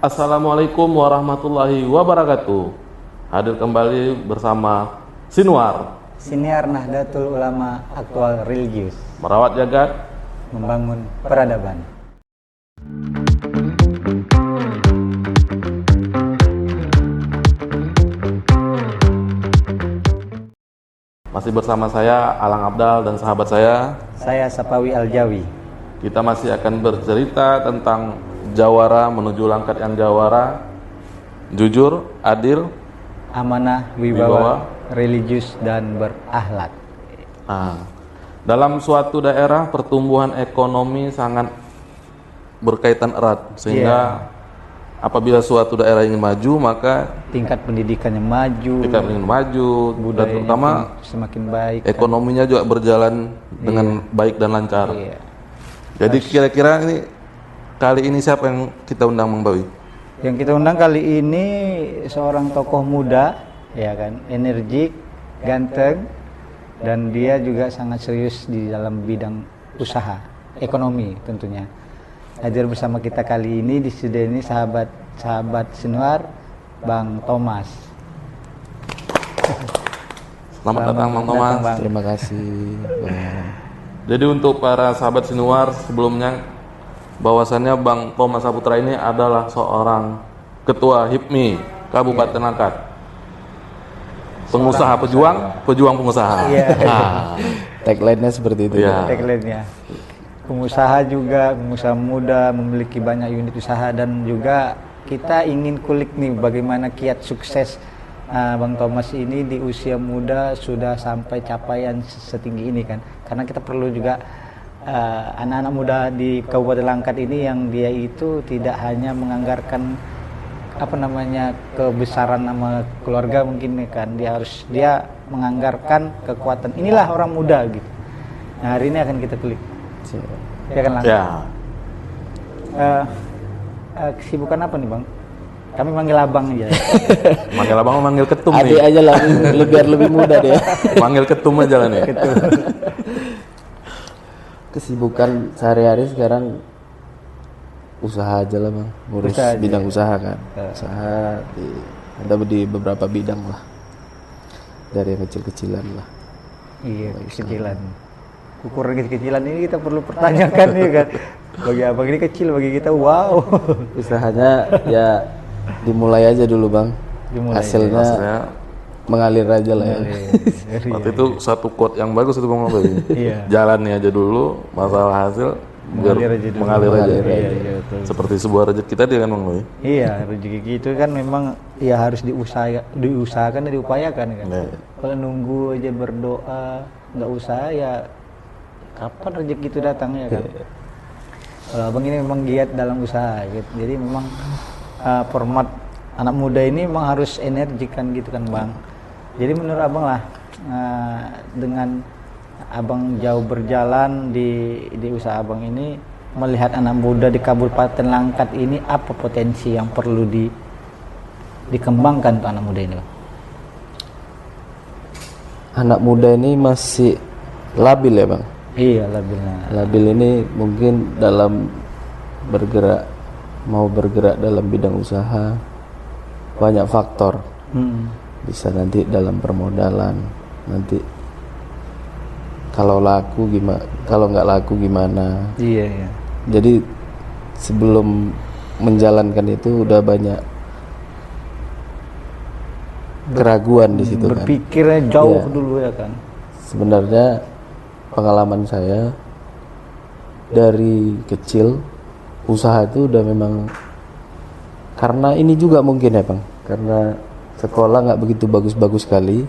Assalamualaikum warahmatullahi wabarakatuh. Hadir kembali bersama Sinwar, Siniar Nahdlatul Ulama Aktual Religius, merawat jagat, membangun peradaban. masih bersama saya Alang Abdal dan sahabat Saya Sapawi Aljawi. Kita masih akan bercerita tentang jawara menuju langkat yang jawara, jujur, adil, Amanah, wibawa, religius, dan berakhlak. Dalam suatu daerah pertumbuhan ekonomi sangat berkaitan erat, sehingga apabila suatu daerah ingin maju, maka tingkat pendidikannya maju, dan terutama semakin baik, ekonominya juga berjalan dengan baik dan lancar. Jadi kira-kira ini kali ini siapa yang kita undang, Bang Bawi? Yang kita undang kali ini seorang tokoh muda, ya kan, energik, ganteng, dan dia juga sangat serius di dalam bidang usaha, ekonomi tentunya. Hadir bersama kita kali ini di studio ini sahabat Sinwar, Bang Thomas. Selamat datang, Bang Thomas. Bang. Terima kasih. Jadi untuk para sahabat Sinwar, sebelumnya bahwasannya Bang Thomas Saputra ini adalah seorang ketua HIPMI Kabupaten Langkat. Pengusaha pejuang pengusaha. Tagline-nya seperti itu. Tagline-nya. Pengusaha juga, pengusaha muda, memiliki banyak unit usaha, dan juga kita ingin kulik nih bagaimana kiat sukses Bang Thomas ini di usia muda sudah sampai capaian setinggi ini kan. Karena kita perlu juga anak-anak muda di Kabupaten Langkat ini yang dia itu tidak hanya menganggarkan kebesaran nama keluarga mungkin kan, dia menganggarkan kekuatan. Inilah orang muda gitu. Nah, hari ini akan kita kulik. Ya kan Lang? Kesibukan apa nih Bang? Kami manggil abang aja. Manggil abang, manggil ketum Adik nih. aja lah, biar lebih muda dia. Manggil ketum aja lah nih. Kesibukan sehari-hari sekarang usaha aja lah Bang, ngurus bidang usaha kan. Usaha ada di beberapa bidang lah, dari yang kecil-kecilan lah. Iya, kecilan. Ukuran kecil-kecilan ini kita perlu pertanyakan ya kan. Bagi abang ini kecil, bagi kita wow. Usahanya ya dimulai aja dulu Bang. Hasilnya mengalir aja lah ya. Waktu itu satu quote yang bagus itu Bang Bawi. Jalani aja dulu, masalah hasil biar mengalir aja. Iya, betul. Seperti sebuah rezeki tadi kan Bang Bawi. Iya, rezeki gitu kan memang ya harus diusahakan dan diupayakan kan. Kalau nunggu aja berdoa, nggak usaha ya kapan rezeki itu datang ya kan. Kalau abang ini memang giat dalam usaha gitu. Jadi memang format anak muda ini memang harus energik kan gitu kan Bang. Jadi menurut abang lah, dengan abang jauh berjalan di usaha abang ini, melihat anak muda di Kabupaten Langkat ini, apa potensi yang perlu dikembangkan untuk anak muda ini Bang? Anak muda ini masih labil ya Bang? Iya, labilnya. Labil ini mungkin dalam mau bergerak dalam bidang usaha, banyak faktor. Bisa nanti dalam permodalan, nanti kalau laku gimana, kalau nggak laku gimana. Iya. Jadi sebelum menjalankan itu udah banyak keraguan di situ kan. Berpikirnya jauh dulu ya kan. Sebenarnya pengalaman saya dari kecil usaha itu udah memang, karena ini juga mungkin ya Bang, karena sekolah nggak begitu bagus-bagus sekali.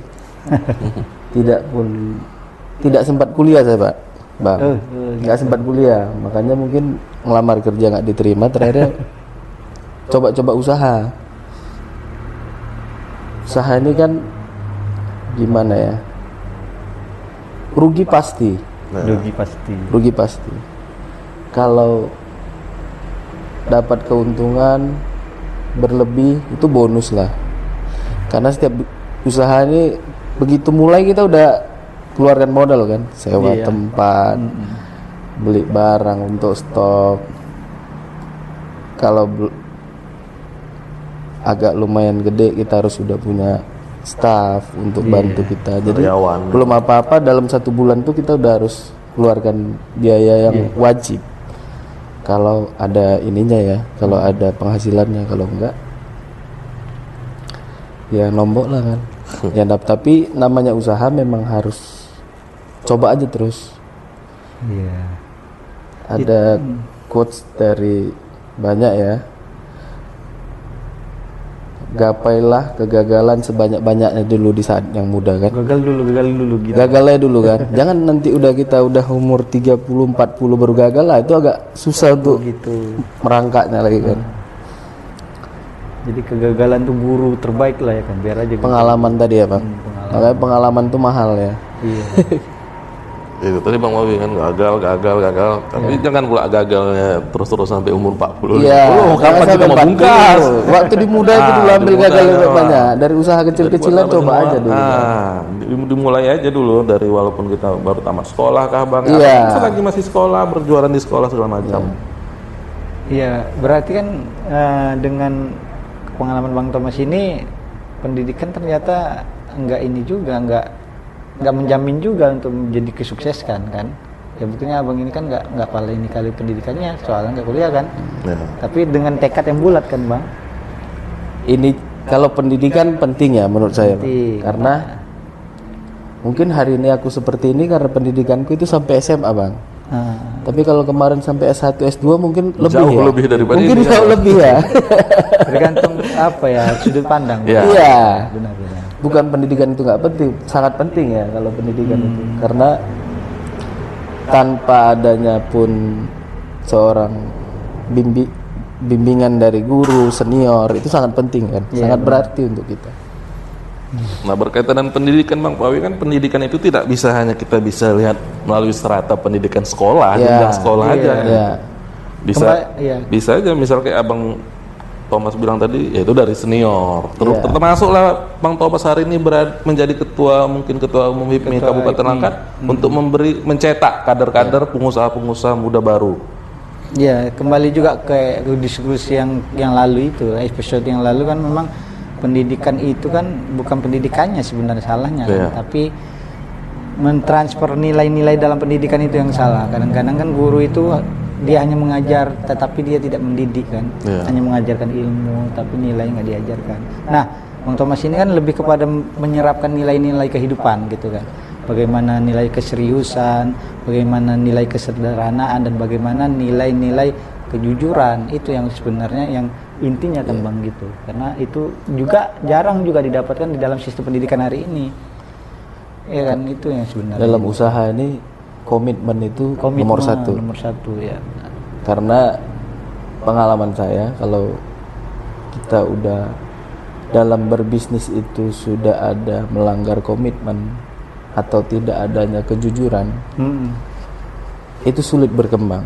tidak sempat kuliah saya Pak Bang, nggak sempat kuliah, makanya mungkin ngelamar kerja nggak diterima, terakhir coba-coba usaha ini kan gimana ya, rugi pasti. Kalau dapat keuntungan berlebih itu bonus lah, karena setiap usaha ini begitu mulai kita udah keluarkan modal kan, sewa tempat, beli barang untuk stok. Kalau agak lumayan gede, kita harus sudah punya staff untuk bantu kita. Jadi Karyawan. belum apa-apa dalam 1 bulan tuh kita udah harus keluarkan biaya yang wajib. Kalau ada ininya ya, kalau ada penghasilannya, kalau enggak ya nombok lah kan. Ya tapi namanya usaha memang harus coba aja terus. Iya. Ada quotes dari banyak ya. Gapailah kegagalan sebanyak-banyaknya dulu di saat yang muda kan. Gagal dulu gitu. Gagalnya dulu kan. Jangan nanti kita udah umur 30 40 baru gagal lah, itu agak susah untuk Gitu. merangkaknya lagi kan. Jadi kegagalan tuh guru terbaik lah ya kan, biar aja Pengalaman tadi ya, Bang. Makanya pengalaman tuh mahal ya. Iya. Itu tadi Bang Wawi kan gagal. Tapi jangan pula gagalnya terus-terus sampai umur 40. Iya. Kapan kita mau 40. bungkas? Waktu di muda itu dulu ambil di muda gagal ya, banyak. Dari usaha kecil-kecilan coba aja dulu. Dimulai aja dulu dari walaupun kita baru tamat sekolah kah Bang? Iya. Atau selagi masih sekolah, berjualan di sekolah segala macam. Iya, berarti kan dengan pengalaman Bang Thomas ini, pendidikan ternyata nggak menjamin juga untuk menjadi kesuksesan kan. Ya buktinya abang ini kan nggak kali pendidikannya, soalnya nggak kuliah kan. Ya. Tapi dengan tekad yang bulat kan Bang. Ini kalau pendidikan penting ya menurut saya, Bang. Penting. Karena mungkin hari ini aku seperti ini karena pendidikanku itu sampai SMA, Bang. Tapi kalau kemarin sampai S1, S2 mungkin lebih Jauh ya. lebih daripada mungkin ini, jauh lebih ya. Tergantung apa ya sudut pandang. Iya. Iya. Benar-benar. Bukan pendidikan itu nggak penting, sangat penting ya kalau pendidikan itu. Karena tanpa adanya pun seorang bimbingan dari guru senior itu sangat penting kan, sangat berarti untuk kita. Nah berkaitan dengan pendidikan Bang Wawi kan, pendidikan itu tidak bisa hanya kita bisa lihat melalui strata pendidikan sekolah, jenjang sekolah aja. Iya. Bisa aja misal kayak Abang Thomas bilang tadi, yaitu dari senior. Termasuklah Bang Thomas hari ini menjadi ketua umum HIPMI Kabupaten Langkat untuk mencetak kader-kader pengusaha-pengusaha muda baru. Ya, kembali juga ke diskusi yang lalu itu, episode yang lalu kan memang pendidikan itu kan bukan pendidikannya sebenarnya salahnya kan, tapi mentransfer nilai-nilai dalam pendidikan itu yang salah. Kadang-kadang kan guru itu dia hanya mengajar tetapi dia tidak mendidik kan, hanya mengajarkan ilmu tapi nilai nggak diajarkan. Nah, Bang Thomas ini kan lebih kepada menyerapkan nilai-nilai kehidupan gitu kan, bagaimana nilai keseriusan, bagaimana nilai kesederhanaan, dan bagaimana nilai-nilai kejujuran. Itu yang sebenarnya yang intinya kan Bang gitu, karena itu juga jarang juga didapatkan di dalam sistem pendidikan hari ini ya kan. Itu yang sebenarnya Dalam usaha ini komitmen itu nomor satu ya. Karena pengalaman saya, kalau kita udah dalam berbisnis itu sudah ada melanggar komitmen atau tidak adanya kejujuran, itu sulit berkembang.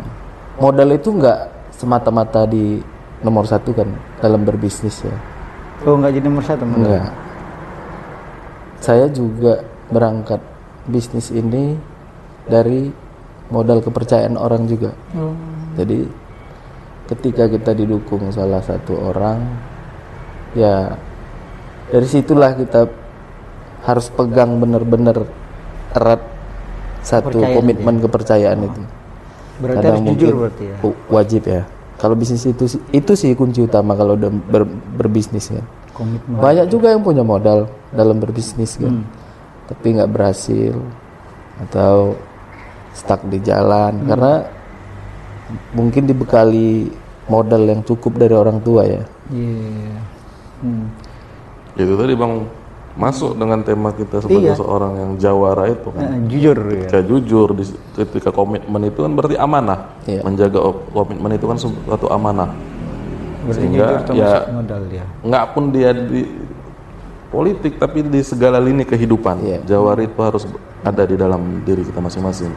Modal itu nggak semata-mata di nomor satu kan dalam berbisnis ya. Oh, nggak jadi nomor satu? Enggak. Saya juga berangkat bisnis ini dari modal kepercayaan orang juga. Jadi ketika kita didukung salah satu orang, ya dari situlah kita harus pegang benar-benar erat satu komitmen kepercayaan itu. Berarti harus jujur berarti ya. Wajib ya. Kalau bisnis itu sih kunci utama kalau udah berbisnis kan. Komitmen. Banyak juga yang punya modal dalam berbisnis kan, tapi nggak berhasil atau stuck di jalan karena mungkin dibekali modal yang cukup dari orang tua ya. Itu tadi Bang masuk dengan tema kita sebagai seorang yang jawara itu kan. Jujur ya. Ketika jujur, ketika komitmen itu kan berarti amanah. Menjaga komitmen itu kan suatu amanah. Berarti Sehingga jujur ya modal ya. nggak pun dia di politik tapi di segala lini kehidupan, jawara itu harus ada di dalam diri kita masing-masing.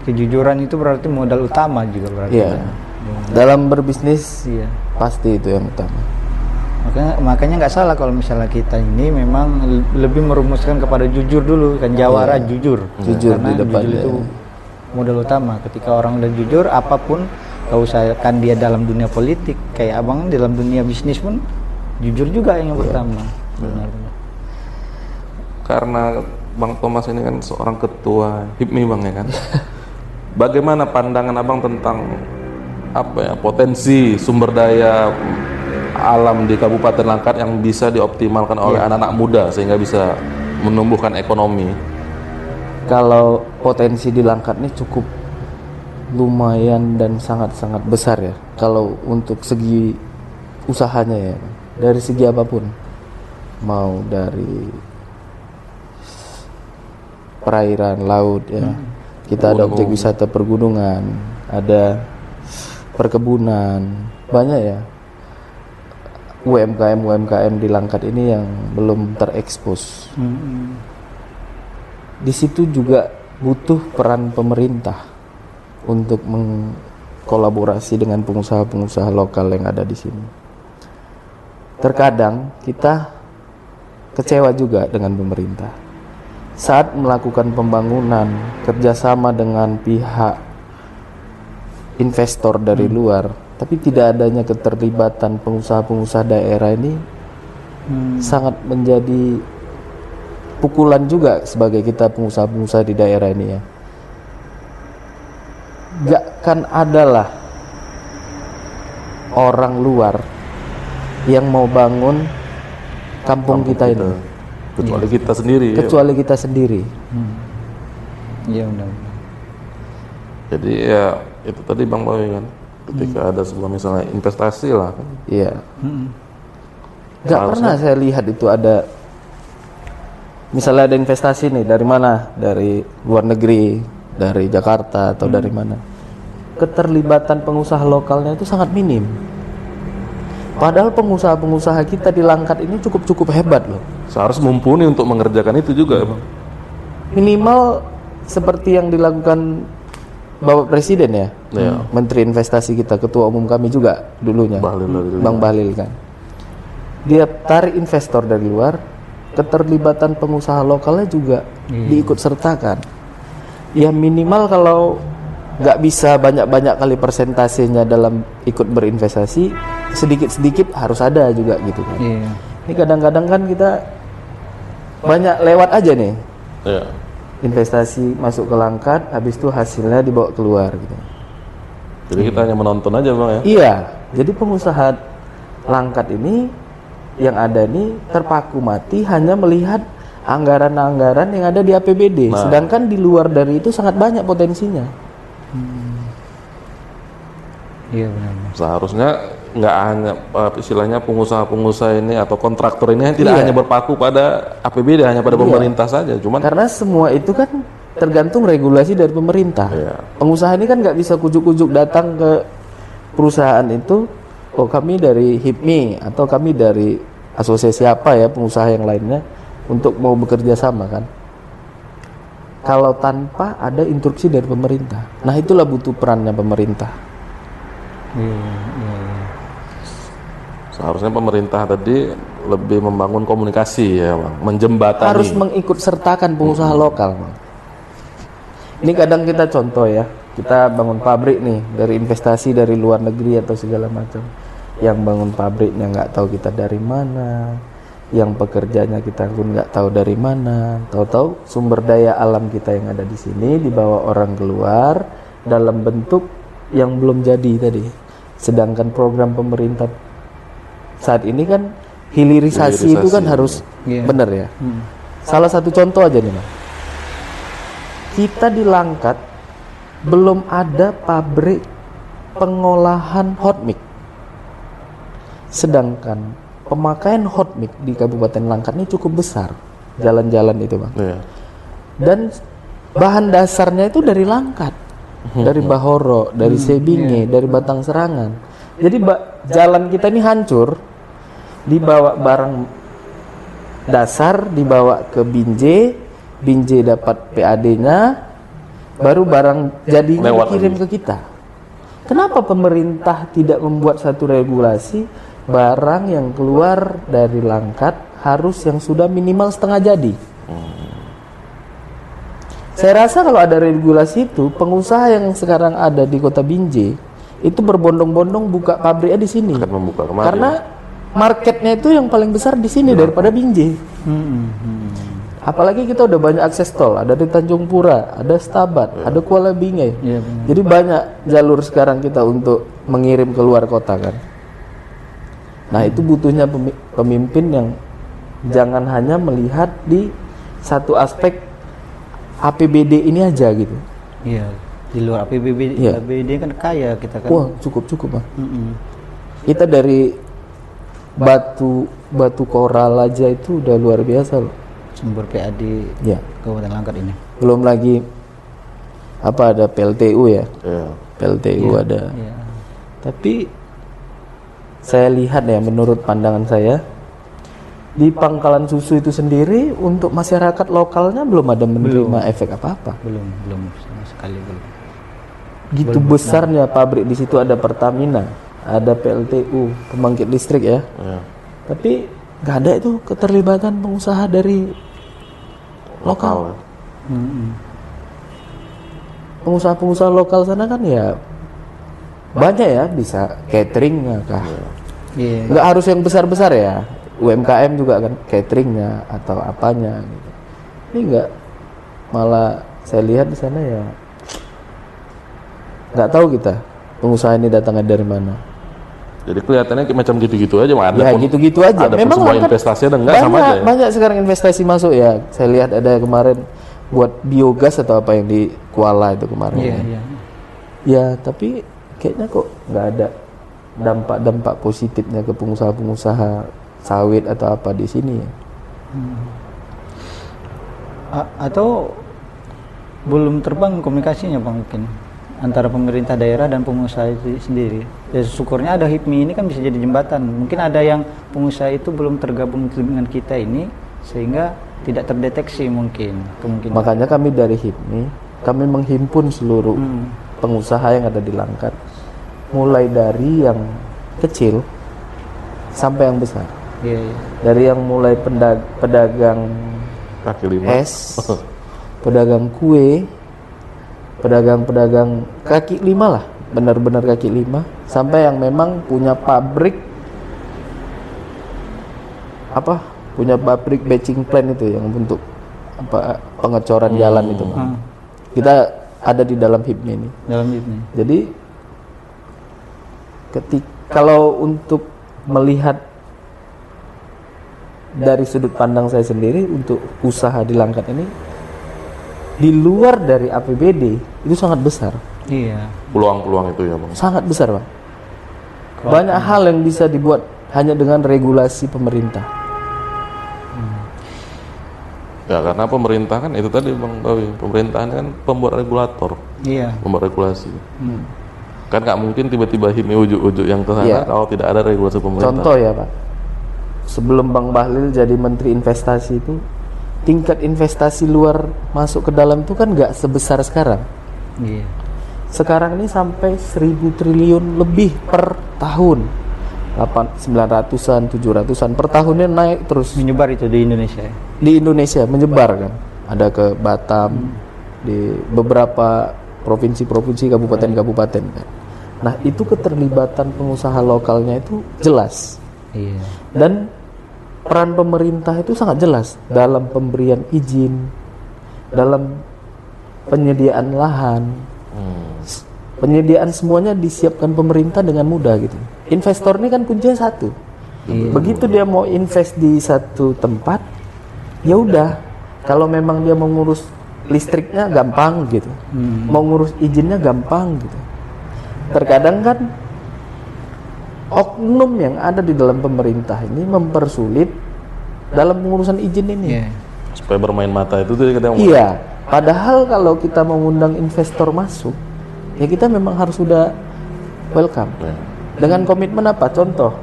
Kejujuran itu berarti modal utama juga berarti. Iya. Dalam berbisnis pasti itu yang utama. Makanya nggak salah kalau misalnya kita ini memang lebih merumuskan kepada jujur dulu kan, jawara jujur. Karena di depan jujur itu modal utama. Ketika orang udah jujur, apapun, gak usahkan dia dalam dunia politik, kayak abang dalam dunia bisnis pun Jujur juga yang pertama. Benar. Karena Bang Thomas ini kan seorang ketua HIPMI Bang ya kan. Bagaimana pandangan Abang tentang potensi sumber daya alam di Kabupaten Langkat yang bisa dioptimalkan oleh anak-anak muda sehingga bisa menumbuhkan ekonomi? Kalau potensi di Langkat ini cukup lumayan dan sangat-sangat besar ya. Kalau untuk segi usahanya ya, dari segi apapun, mau dari perairan, laut ya. Kita ada objek wisata pergunungan, ada perkebunan, banyak ya. UMKM di Langkat ini yang belum terekspos. Di situ juga butuh peran pemerintah untuk mengkolaborasi dengan pengusaha-pengusaha lokal yang ada di sini. Terkadang kita kecewa juga dengan pemerintah saat melakukan pembangunan kerjasama dengan pihak investor dari luar, tapi tidak adanya keterlibatan pengusaha-pengusaha daerah ini sangat menjadi pukulan juga sebagai kita pengusaha-pengusaha di daerah ini ya. Gak kan adalah orang luar yang mau bangun kampung kita ini kecuali kita sendiri. Kecuali kita sendiri. Iya benar. Jadi ya itu tadi Bang Boy kan, ketika ada sebuah misalnya investasi lah kan. Iya. Gak pernah saya lihat itu ada, misalnya ada investasi nih dari mana, dari luar negeri, dari Jakarta atau dari mana, keterlibatan pengusaha lokalnya itu sangat minim. Padahal pengusaha-pengusaha kita di Langkat ini cukup hebat loh. Seharusnya mumpuni untuk mengerjakan itu juga Bang. Minimal seperti yang dilakukan Bapak Presiden ya, Menteri Investasi kita, Ketua Umum kami juga dulunya, Bang Bahlil kan. Dia tarik investor dari luar, keterlibatan pengusaha lokalnya juga diikut sertakan. Ya minimal kalau nggak bisa banyak-banyak kali persentasenya dalam ikut berinvestasi, sedikit-sedikit harus ada juga gitu kan. Ini kadang-kadang kan kita banyak lewat aja nih. Investasi masuk ke Langkat, habis itu hasilnya dibawa keluar gitu. Jadi kita hanya menonton aja Bang ya? Iya, jadi pengusaha Langkat ini yang ada ini terpaku mati hanya melihat anggaran-anggaran yang ada di APBD, sedangkan di luar dari itu sangat banyak potensinya. Iya benar. Seharusnya nggak hanya istilahnya pengusaha-pengusaha ini atau kontraktor ini tidak hanya berpaku pada APBD, hanya pada pemerintah saja. Cuman karena semua itu kan tergantung regulasi dari pemerintah. Pengusaha ini kan nggak bisa kujuk-kujuk datang ke perusahaan itu, oh kami dari HIPMI atau kami dari asosiasi apa ya pengusaha yang lainnya untuk mau bekerja sama kan. Kalau tanpa ada instruksi dari pemerintah, nah itulah butuh perannya pemerintah. Seharusnya pemerintah tadi lebih membangun komunikasi ya Bang, menjembatani. Harus mengikut sertakan pengusaha lokal Bang. Ini kadang kita contoh ya, kita bangun pabrik nih dari investasi dari luar negeri atau segala macam. Yang bangun pabriknya nggak tahu kita dari mana, yang pekerjanya kita pun nggak tahu dari mana. Tahu-tahu sumber daya alam kita yang ada di sini dibawa orang keluar dalam bentuk yang belum jadi tadi. Sedangkan program pemerintah saat ini kan hilirisasi itu kan harus benar ya. Salah satu contoh aja nih Bang. Kita di Langkat belum ada pabrik pengolahan hot mix. Sedangkan pemakaian hot mix di Kabupaten Langkat ini cukup besar, jalan-jalan itu Bang. Dan bahan dasarnya itu dari Langkat, dari Bahoro, dari Sebinge, dari Batang Serangan. Jadi jalan kita ini hancur, dibawa barang dasar, dibawa ke Binjai, Binjai dapat PAD-nya, baru barang jadinya dikirim ke kita. Kenapa pemerintah tidak membuat satu regulasi barang yang keluar dari Langkat harus yang sudah minimal setengah jadi? Saya rasa kalau ada regulasi itu, pengusaha yang sekarang ada di Kota Binjai itu berbondong-bondong buka pabriknya di sini. Akan membuka karena marketnya itu yang paling besar di sini daripada Binjai. Apalagi kita udah banyak akses tol, ada di Tanjung Pura, ada Stabat, ada Kuala Bingai. Jadi banyak jalur sekarang kita untuk mengirim keluar kota kan. Nah itu butuhnya pemimpin yang jangan hanya melihat di satu aspek APBD ini aja gitu. Iya, di luar APBD, APBD kan kaya kita kan. Wah cukup Bang. Kita dari batu koral aja itu udah luar biasa loh. Sumber PAD Kabupaten Langkat ini. Belum lagi ada PLTU ya. PLTU ada. Tapi saya lihat ya, menurut pandangan saya di Pangkalan Susu itu sendiri untuk masyarakat lokalnya belum ada menerima efek apa-apa. Belum sama sekali belum. Gitu besarnya pabrik di situ, ada Pertamina, ada PLTU, pembangkit listrik ya. Tapi nggak ada itu keterlibatan pengusaha dari lokal. Pengusaha-pengusaha lokal sana kan ya banyak ya, bisa cateringnya kah? Nggak harus yang besar-besar ya, UMKM juga kan cateringnya atau apanya gitu. Ini nggak, malah saya lihat di sana ya nggak tahu kita pengusaha ini datangnya dari mana. Jadi kelihatannya macam gitu-gitu aja, ada ya gitu-gitu aja. Ada memang sebuah investasi ada enggak sama aja ya? Banyak sekarang investasi masuk ya. Saya lihat ada kemarin buat biogas atau apa yang di Kuala itu kemarin. Ya tapi kayaknya kok nggak ada dampak positifnya ke pengusaha-pengusaha sawit atau apa di sini ya. Atau belum terbang komunikasinya Bang, mungkin antara pemerintah daerah dan pengusaha itu sendiri. Ya syukurnya ada HIPMI ini kan bisa jadi jembatan. Mungkin ada yang pengusaha itu belum tergabung dengan kita ini sehingga tidak terdeteksi mungkin kemungkinan. Makanya kami dari HIPMI, kami menghimpun seluruh pengusaha yang ada di Langkat, mulai dari yang kecil sampai yang besar. Dari yang mulai pedagang kaki lima, pedagang kue, pedagang kaki lima lah, benar-benar kaki lima, sampai yang memang punya pabrik punya pabrik batching plant itu yang untuk pengecoran jalan itu. Kita ada di dalam HIPMI ini. Jadi kalau untuk melihat dari sudut pandang saya sendiri, untuk usaha di Langkat ini di luar dari APBD itu sangat besar. Peluang-peluang itu ya Bang. Sangat besar Bang. Banyak hal yang bisa dibuat hanya dengan regulasi pemerintah. Ya karena pemerintah kan itu tadi Bang Bawi, pemerintahan kan pembuat regulator, pembuat regulasi. Kan nggak mungkin tiba-tiba HIPMI ujuk-ujuk yang ke sana kalau tidak ada regulasi pemerintah. Contoh ya Pak, sebelum Bang Bahlil jadi Menteri Investasi itu, tingkat investasi luar masuk ke dalam itu kan nggak sebesar sekarang. Sekarang ini sampai 1.000 triliun lebih per tahun. 900-an, 700-an per tahunnya naik terus. Menyebar itu di Indonesia ya? Di Indonesia menyebar kan. Ada ke Batam, di beberapa provinsi-provinsi, kabupaten-kabupaten kan. Nah itu keterlibatan pengusaha lokalnya itu jelas. Dan peran pemerintah itu sangat jelas dalam pemberian izin, dalam penyediaan lahan, penyediaan semuanya disiapkan pemerintah dengan mudah gitu. Investor ini kan kuncinya satu. Begitu dia mau invest di satu tempat, ya udah. Kalau memang dia mau ngurus listriknya gampang gitu, mau ngurus izinnya gampang gitu. Terkadang kan oknum yang ada di dalam pemerintah ini mempersulit dalam pengurusan izin ini. Supaya bermain mata itu tuh kadang. Iya. Padahal kalau kita mengundang investor masuk, ya kita memang harus sudah welcome. Dengan komitmen apa? Contoh,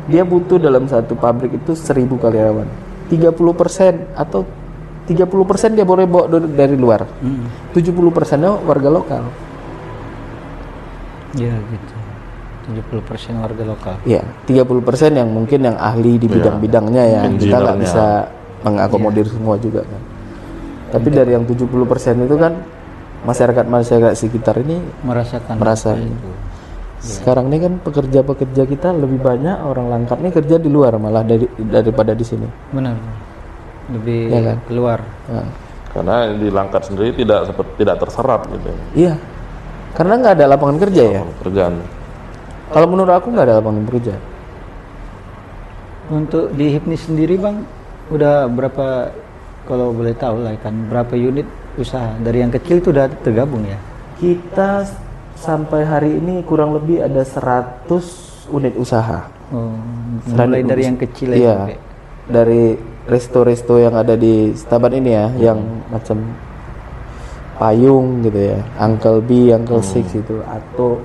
dia butuh dalam satu pabrik itu 1.000 karyawan. 30% atau 30% dia boleh bawa dari luar. 70%-nya warga lokal. Ya gitu. 70% warga lokal. Iya, 30% yang mungkin yang ahli di bidang-bidangnya ya. Kita nggak bisa mengakomodir semua juga kan. Tapi dari yang 70% itu kan masyarakat sekitar ini merasakan itu. Sekarang ini kan pekerja-pekerja kita lebih banyak orang Langkat ini kerja di luar malah daripada di sini. Benar. Lebih Ya kan? keluar. Nah, Karena di Langkat sendiri tidak terserap gitu. iya, karena nggak ada lapangan kerja ya. Pekerjaan. Kalau menurut aku nggak ada lapangan kerja. Untuk di HIPNI sendiri Bang, udah berapa, kalau boleh tahu lah kan, berapa unit usaha? Dari yang kecil itu udah tergabung ya? Kita sampai hari ini kurang lebih ada 100 unit usaha. Oh, mulai dari yang kecil ya? Iya, sampai- dari resto-resto yang ada di Stabat ini ya, yang macam Payung gitu ya, Uncle B, Uncle Six itu, atau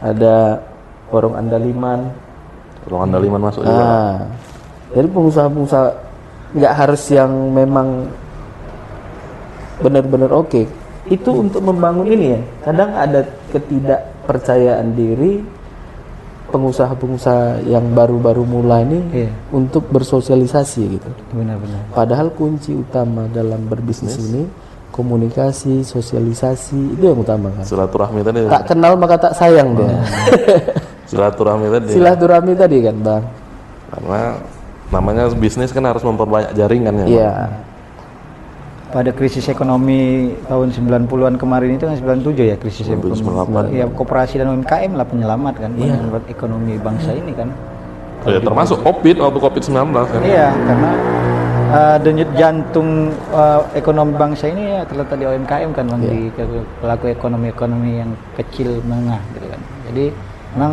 ada warung Andaliman. Ruangan Andaliman masuk juga. Nah, jadi pengusaha-pengusaha nggak harus yang memang benar-benar oke. Itu untuk membangun ini ya. Kadang ada ketidakpercayaan diri pengusaha-pengusaha yang baru-baru mulai ini Iya. untuk bersosialisasi gitu. Benar-benar. Padahal kunci utama dalam berbisnis ini komunikasi, sosialisasi itu yang utama kan. Silaturahmi tadi. Tak kenal maka tak sayang dia. Silaturahmi tadi. Silaturahmi tadi kan, Bang. Karena namanya bisnis kan harus memperbanyak jaringan ya. Iya. Pada krisis ekonomi tahun 90-an kemarin itu kan 97 ya krisis ekonomi. 98. Ya, koperasi dan UMKM lah penyelamat kan, penyelamat ekonomi bangsa ini kan. Ya, termasuk Covid waktu Covid-19 kan. Iya, karena denyut jantung ekonomi bangsa ini ya terletak di UMKM kan Bang, di pelaku ekonomi yang kecil menengah gitu kan. Jadi memang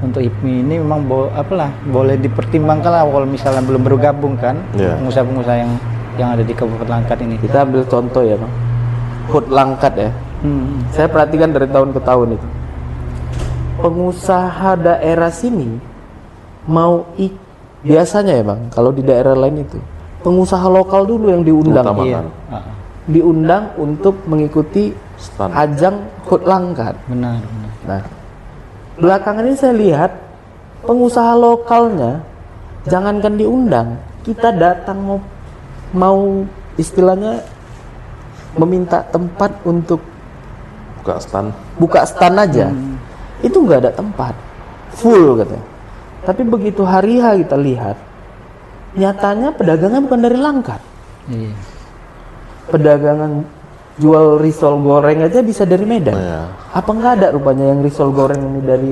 untuk HIPMI ini memang boleh dipertimbangkan lah kalau misalnya belum bergabung kan, pengusaha-pengusaha yang ada di Kabupaten Langkat ini. Kita ambil contoh ya, Bang. HUT Langkat ya. Saya perhatikan dari tahun ke tahun itu. Pengusaha daerah sini biasanya ya, Bang, kalau di daerah lain itu pengusaha lokal dulu yang diundang. Utamakan. Diundang untuk mengikuti Stand. ajang HUT Langkat. Benar. Nah, belakangan ini saya lihat pengusaha lokalnya jangankan diundang, kita datang mau istilahnya meminta tempat untuk buka stand aja, itu nggak ada tempat, full katanya. Tapi begitu hari H kita lihat, nyatanya pedagangan bukan dari Langkat. Iya. Pedagangan jual risol goreng aja bisa dari Medan. Iya. Apa nggak ada rupanya yang risol goreng ini dari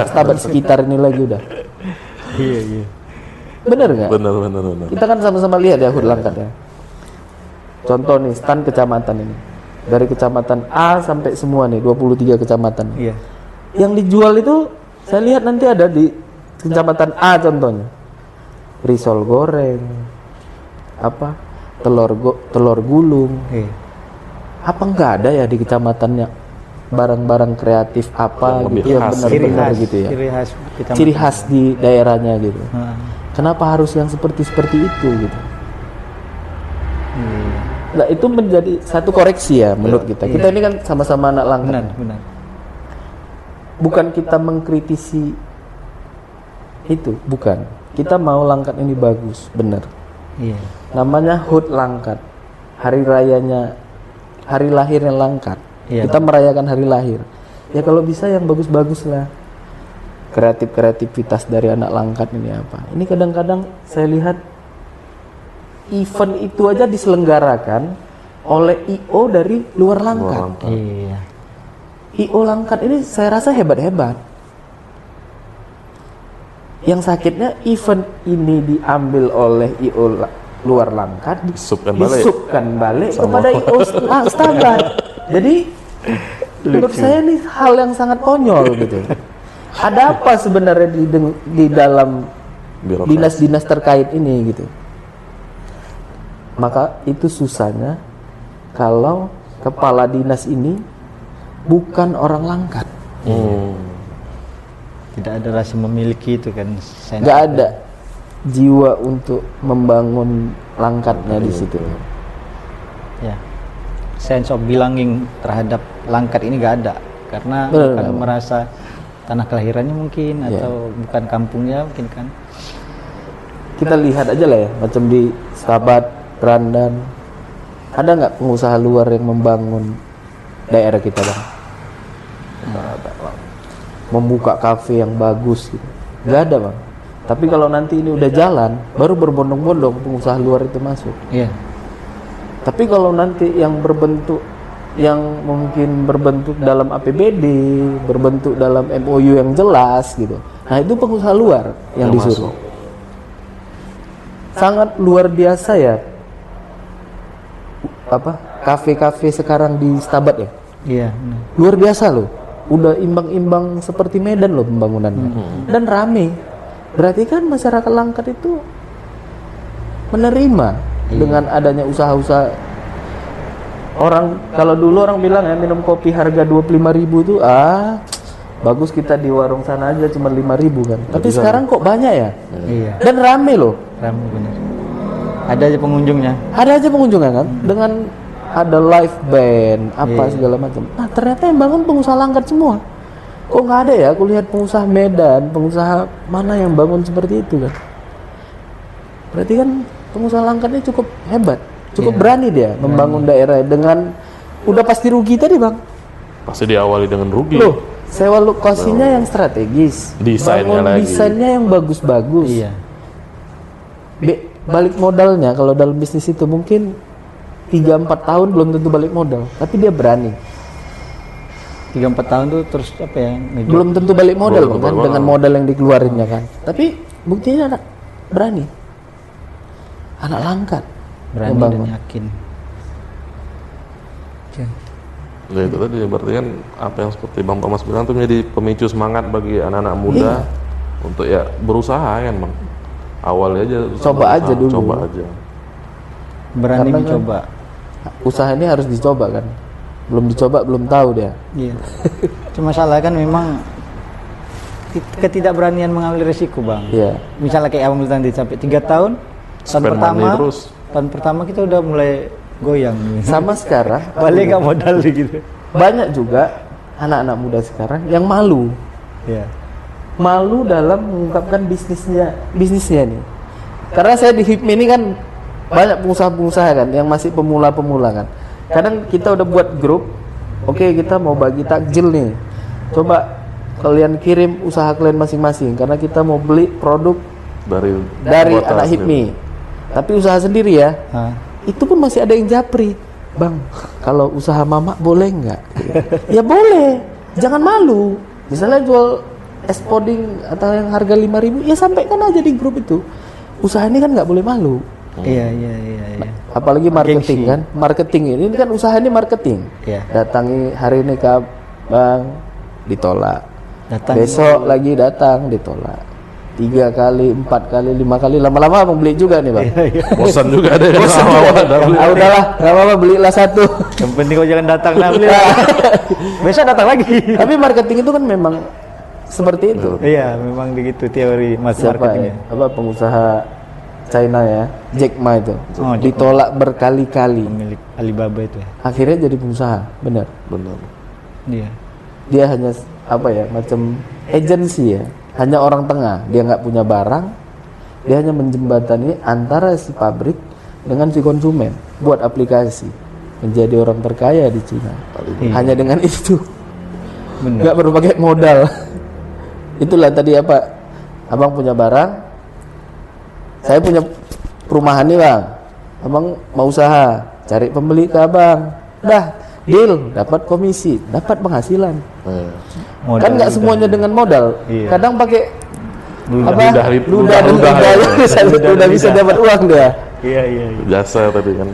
Stabat sekitar ini lagi udah? Iya. Bener nggak? benar. Kita kan sama-sama lihat ya HUT Langkat ya. Contoh nih stand kecamatan ini, dari kecamatan A sampai semua nih 23 kecamatan. Iya. Yang dijual itu saya lihat nanti ada di kecamatan A contohnya risol goreng, telur gulung. Iya. Apa nggak ada ya di kecamatannya barang-barang kreatif apa Yang gitu yang benar-benar gitu ya, ciri khas di daerahnya gitu. Kenapa harus yang seperti itu gitu? Nah, itu menjadi satu koreksi ya menurut kita. Kita ini kan sama-sama anak Langkat. Benar. Bukan kita mengkritisi itu, bukan. Kita mau Langkat ini bagus, benar. Iya. Namanya HUT Langkat. Hari lahirnya Langkat. Iya. Kita merayakan hari lahir. Ya kalau bisa yang bagus-bagus lah. Kreativitas dari anak Langkat ini apa? Ini kadang-kadang saya lihat event itu aja diselenggarakan oleh IO dari luar Langkat. Iya. IO Langkat ini saya rasa hebat-hebat. Yang sakitnya event ini diambil oleh IO luar Langkat, disupkan balik kepada IO Stabat. Jadi menurut saya ini hal yang sangat konyol gitu. Ada apa sebenarnya di dalam dinas-dinas terkait ini gitu. Maka itu susahnya kalau kepala dinas ini bukan orang Langkat. Tidak ada rasa memiliki itu kan. Nggak ada jiwa untuk membangun Langkatnya di situ. Ya. Sense of belonging terhadap Langkat ini nggak ada karena bukan merasa tanah kelahirannya mungkin atau bukan kampungnya mungkin kan. Kita lihat aja lah ya, macam di Stabat, Randan, ada nggak pengusaha luar yang membangun daerah kita, Bang? membuka kafe yang bagus gitu. Nggak ada bang. Tapi kalau nanti ini udah jalan, baru berbondong-bondong pengusaha luar itu masuk. Iya. Tapi kalau nanti yang mungkin berbentuk dalam APBD, berbentuk dalam MOU yang jelas gitu. Nah itu pengusaha luar yang disuruh. Sangat luar biasa ya. Kafe-kafe sekarang di Stabat ya. Iya. Luar biasa loh. Udah imbang-imbang seperti Medan loh pembangunannya. Dan rame. Berarti kan masyarakat Langkat itu menerima dengan adanya usaha-usaha. Orang kalau dulu orang bilang ya minum kopi harga 25.000 itu bagus, kita di warung sana aja cuma 5.000 kan. Tapi sekarang kok banyak ya? Iya. Dan rame loh. Rame benar. Ada aja pengunjungnya. Ada aja pengunjungnya kan. Dengan ada live band segala macam. Nah ternyata yang bangun pengusaha Langkat semua. Kok nggak ada ya? Aku lihat pengusaha Medan, pengusaha mana yang bangun seperti itu kan? Berarti kan pengusaha Langkat ini cukup hebat, cukup berani dia membangun daerah dengan udah pasti rugi tadi bang. Pasti diawali dengan rugi. Loh, sewa lokasinya yang strategis, desainnya yang bagus-bagus. Iya. Balik modalnya kalau dalam bisnis itu mungkin 3-4 tahun belum tentu balik modal, tapi dia berani. 3-4 tahun tuh terus belum tentu balik modal kan dengan modal yang dikeluarinnya kan. Tapi buktinya berani. Anak Langkat berani dan yakin. Nah itu tadi berarti kan apa yang seperti Bang Thomas bilang itu menjadi pemicu semangat bagi anak-anak muda untuk ya berusaha kan bang. Awalnya aja coba aja dulu. Coba aja. Berani mencoba. Usaha ini harus dicoba kan. Belum dicoba belum tahu dia. Iya. Cuma salah kan memang ketidakberanian mengambil resiko bang. Iya. Misalnya kayak abang bilang tadi sampai 3 tahun, tahun pertama kita udah mulai goyang. Sama sekarang balik nggak modal gitu. Banyak juga anak-anak muda sekarang yang malu. Iya. Malu dalam mengungkapkan bisnisnya nih. Karena saya di HIPMI ini kan banyak pengusaha-pengusaha kan yang masih pemula-pemula kan. Kadang kita udah buat grup, oke, kita mau bagi takjil nih. Coba kalian kirim usaha kalian masing-masing karena kita mau beli produk dari anak HIPMI. Tapi usaha sendiri ya. Itu pun masih ada yang japri. Bang, kalau usaha mamak boleh nggak? Ya boleh, jangan malu. Misalnya jual es puding atau yang harga 5.000, ya sampaikan aja di grup itu. Usaha ini kan nggak boleh malu. Iya. Apalagi marketing kan, marketing ini kan usaha ini marketing. Iya. Datangi hari ini ke bang, ditolak. Besok lagi datang, ditolak. 3 kali, 4 kali, 5 kali, lama-lama abang beli juga nih bang. Iya. Bosan juga deh. Bosan juga. Udahlah, nggak apa-apa, belilah 1. Yang penting kau jangan datang beli. Besok datang lagi. Tapi marketing itu kan memang seperti itu. Iya, memang begitu teori marketingnya. Pengusaha China ya, Jack Ma itu ditolak berkali-kali. Pemilik Alibaba itu ya. Akhirnya jadi pengusaha, benar. Iya. Dia hanya macam agensi ya, hanya orang tengah. Dia nggak punya barang, dia hanya menjembatani antara si pabrik dengan si konsumen, buat aplikasi, menjadi orang terkaya di Cina. Hanya dengan itu, nggak perlu pakai modal. Itulah tadi abang punya barang. Saya punya perumahan nih bang, abang mau usaha, cari pembeli ke abang, deal, dapat komisi, dapat penghasilan. Kan nggak semuanya dengan modal, kadang pakai ludah bisa dapat uang dia. Iya. Jasa tadi kan.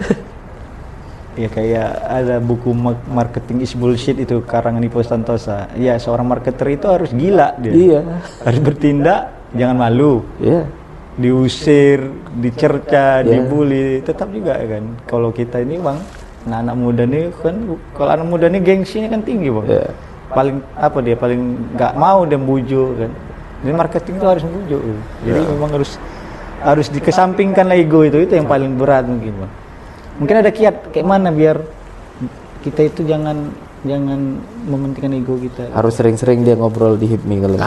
Ya kayak ada buku marketing is bullshit itu karangan Ipo Santosa. Ya seorang marketer itu harus gila dia. Iya. Harus bertindak, jangan malu. Iya. Diusir, dicerca, dibully, tetap juga kan. Kalau kita ini bang, anak muda nih kan, kalau anak muda nih gengsinya kan tinggi bang. Paling nggak mau dia bujuk kan. Jadi marketing itu harus bujuk. Jadi memang harus dikesampingkan ego itu yang paling berat mungkin bang. Mungkin ada kiat kayak mana biar kita itu jangan mementingkan ego kita. Harus sering-sering dia ngobrol di HIPMI kalau.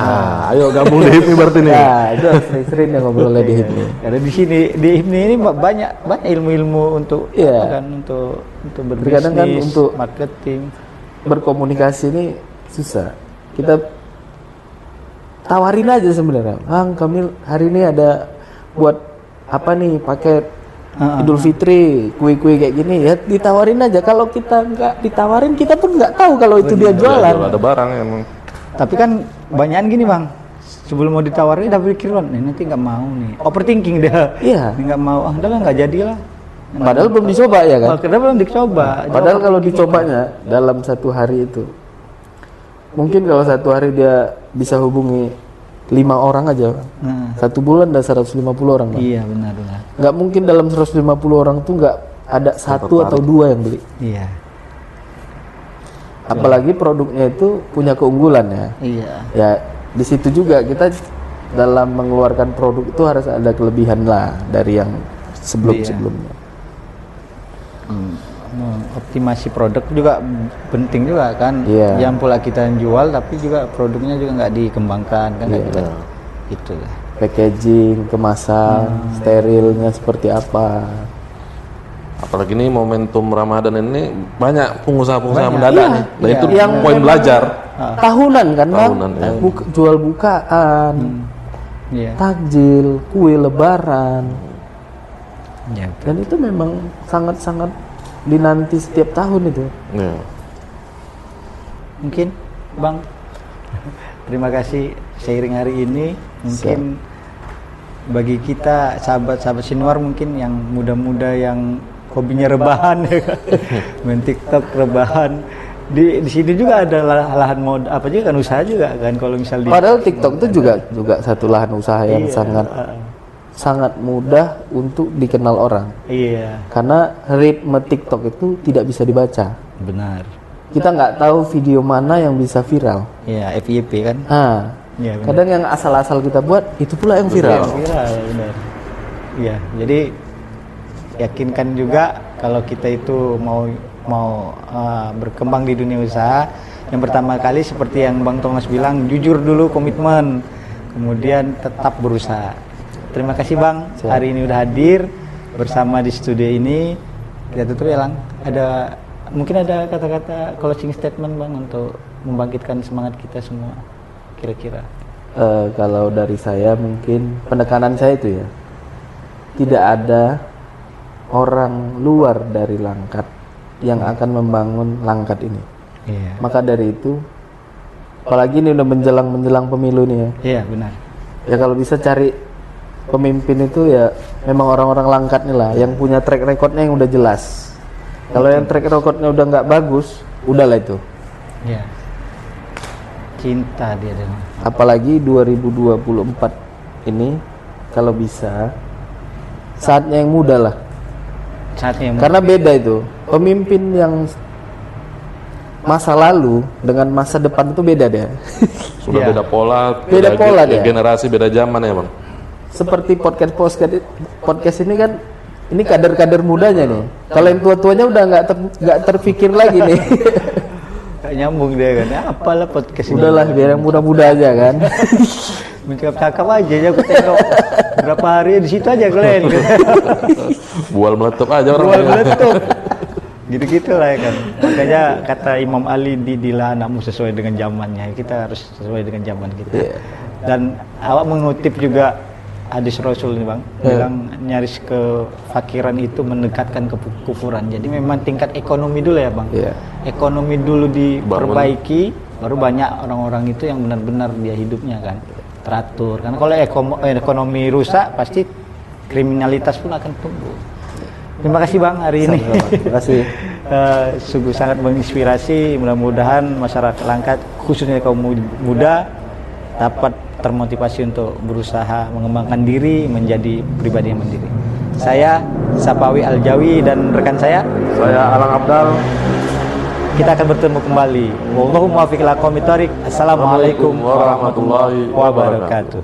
Ayo gabung di HIPMI berarti nih. Itu harus sering-sering dia ngobrolnya di HIPMI. Karena di sini di HIPMI ini banyak ilmu-ilmu untuk untuk berbisnis, terkadang kan untuk marketing, berkomunikasi ini susah. Kita tawarin aja sebenarnya, Bang kami hari ini ada buat apa nih paket Idul Fitri, kue-kue kayak gini ya, ditawarin aja. Kalau kita nggak ditawarin, kita pun nggak tahu kalau itu dia jualan. Ada barang emang. Tapi kan banyakan gini bang, sebelum mau ditawarin udah pikir nanti nggak mau nih, overthinking dia. Iya. Nggak mau, udah lah nggak jadilah. Padahal belum dicoba ya kan? Padahal belum dicoba. Padahal kalau dicobanya dalam satu hari itu, mungkin kalau satu hari dia bisa hubungi 5 orang aja, satu bulan ada 150 orang. Bang. Iya benar. Nggak mungkin dalam 150 orang tuh nggak ada satu atau dua yang beli. Iya. Apalagi produknya itu punya keunggulan ya. Iya. Ya di situ juga kita dalam mengeluarkan produk itu harus ada kelebihan lah dari yang sebelumnya. Optimasi produk juga penting juga kan. Yang pula kita jual tapi juga produknya juga nggak dikembangkan kan gitu. Gitu lah. Packaging, kemasan, sterilnya seperti apa. Apalagi ini momentum Ramadan ini banyak pengusaha-pengusaha mendadak nih. Nah itu yang poin belajar. Tahunan kan bang, jual bukaan, takjil, kue lebaran. Dan itu memang sangat-sangat dinanti setiap tahun itu. Mungkin bang, terima kasih sharing hari ini. Mungkin bagi kita sahabat-sahabat Sinuar mungkin yang muda-muda yang hobinya rebahan ya kan, main TikTok rebahan. Di sini juga ada lahan mod apa juga kan, usaha juga kan kalau misal padahal TikTok itu juga satu lahan usaha yang sangat mudah untuk dikenal orang. Iya. Karena ritme TikTok itu tidak bisa dibaca. Benar. Kita nggak tahu video mana yang bisa viral. Iya, FYP kan. Ya, kadang yang asal-asal kita buat itu pula yang viral. Benar. Iya, jadi yakinkan juga kalau kita itu mau berkembang di dunia usaha, yang pertama kali seperti yang Bang Thomas bilang, jujur dulu, komitmen, kemudian tetap berusaha. Terima kasih Bang, hari ini udah hadir bersama di studio ini. Kita tutup ya Lang. Mungkin ada kata-kata closing statement Bang untuk membangkitkan semangat kita semua kira-kira. Kalau dari saya mungkin penekanan saya itu ya, tidak ada orang luar dari Langkat yang akan membangun Langkat ini. Maka dari itu, apalagi ini udah menjelang pemilu nih ya. Iya benar. Ya kalau bisa cari pemimpin itu ya memang orang-orang Langkat nih lah, yang punya track recordnya yang udah jelas. Kalau yang track recordnya udah nggak bagus, udahlah itu. Iya. Cinta dia dengan. Apalagi 2024 ini kalau bisa saatnya yang muda lah. Saatnya yang karena beda itu pemimpin yang masa lalu dengan masa depan itu beda deh. Sudah beda pola. Beda pola dia. Generasi beda zaman ya bang. Seperti podcast ini kan, ini kader-kader mudanya nih. Kalau yang tua-tuanya udah nggak terpikir lagi nih. Gak nyambung dia kan. Apalah podcast ini. Udahlah biar yang muda-muda aja kan. Mencakap aja ya, aku tengok berapa hari di situ aja kalian. Bual meletup aja orang. Bual meletup. Gitu-gitu lah ya kan. Makanya kata Imam Ali, didilah anakmu sesuai dengan zamannya. Kita harus sesuai dengan zaman kita. Dan awak mengutip juga hadis Rasul nih bang, bilang nyaris kefakiran itu mendekatkan kekufuran. Jadi memang tingkat ekonomi dulu ya bang. Ekonomi dulu diperbaiki, baru banyak orang-orang itu yang benar-benar dia hidupnya kan teratur. Karena kalau ekonomi rusak, pasti kriminalitas pun akan tumbuh. Terima kasih bang hari ini. Terima kasih. Sungguh sangat menginspirasi. Mudah-mudahan masyarakat Langkat khususnya kaum muda dapat termotivasi untuk berusaha mengembangkan diri menjadi pribadi yang mandiri. Saya Sapawi Aljawi dan rekan saya Alang Abdal. Kita akan bertemu kembali. Wallahu muwaffiq ila aqwamit thoriq. Assalamualaikum warahmatullahi wabarakatuh.